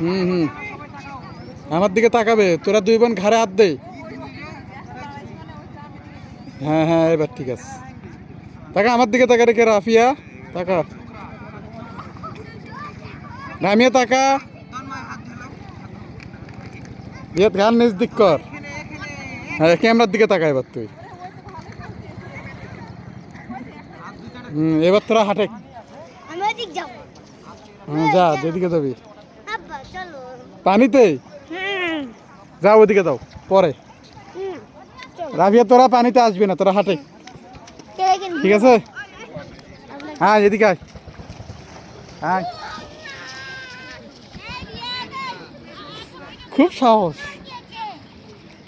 হুম হুম আমার দিকে তাকাবে, তোরা দুই বোন ঘাড়ে হাত দে। হ্যাঁ হ্যাঁ এবার ঠিক আছে। তাকা আমার দিকে তাকা রেখে রাফিয়া, তাকা রামিয়া, তাকা ইয়ে গান নজদিক কর। হ্যাঁ ক্যামেরার দিকে তাকা এবার তুই। এবার তোরা হাঁটে। হ্যাঁ যা, যেদিকে যাবি। পানিতে যাও, ওদিকে যাও পরে। রাফিয়া তোরা পানিতে আসবি না, তোরা হাঁটে, ঠিক আছে? হ্যাঁ এদিকে আয়, আয়। খুব সাহস,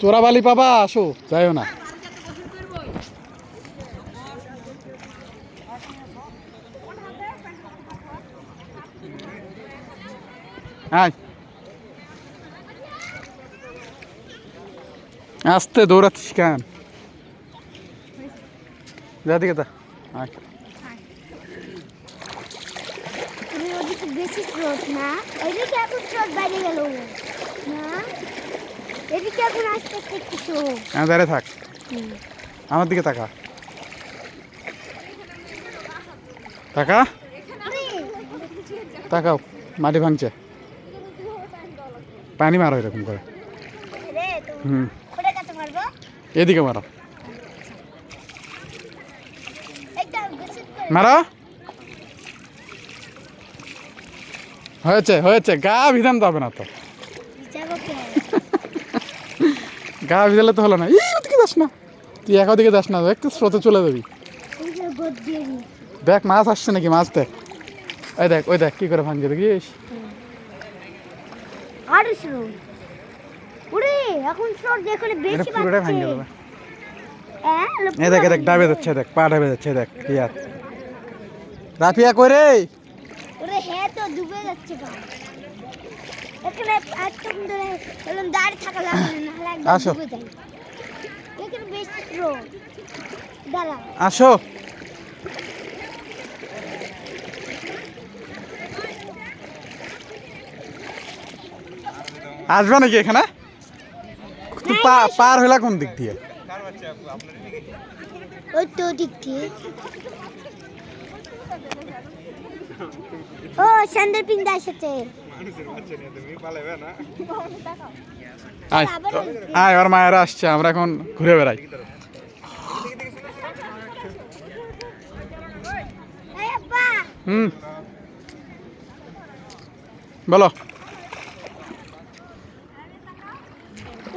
তোরা বালি পাবা, আসো, যাইও না। আয় আস্তে দৌড়াচ্ছিস কেন? যা দিকে তা, আয়। বেশি স্রোত না, ওইদিকে এখন স্রোত বাইরে গেল না, এদিকে এখন আস্তে আস্তে কিছু। হ্যাঁ দাঁড়িয়ে থাক, আমার দিকে তাকা, তাকা, তাকাও। মাটি ভাঙছে, পানি মারো এরকম করে। হুম এদিকে মারো, মারো। হয়েছে হয়েছে, গা ভিজান যাবে না তো, গা ভিজালে তো হলো না। ওদিকে যাস না, তুই এক ওদিকে যাস না, একটু স্রোতে চলে যাবি। দেখ মাছ আসছে নাকি, মাছ দেখ, ওই দেখ, ওই দেখ কি করে ভাঙছে দেখিস। পুরোটাই ভাঙে দেবে। এই দেখ, দেখ ডাবে যাচ্ছে, দেখ পা ডাবে যাচ্ছে, দেখ ইয়ার রাফিয়া কই রে? ওরে হ্যাঁ তো ডুবে যাচ্ছে পা। এখানে একদম ধরে এরকম দাঁড়িয়ে থাকা লাগবে না, নাহলে একদম আসো, ডুবে যাবে। এখানে বেশি স্রোত, দাঁড়া আসো। আসবে নাকি এখানে? তুই পার হইলা কোন দিক দিয়ে? ওই তো দিক দিয়ে। ও সন্দের পিন্দা এসেছে। আয় আয়, ওর মায়েরা আসছে, আমরা এখন ঘুরে বেড়াই। হুম বলো।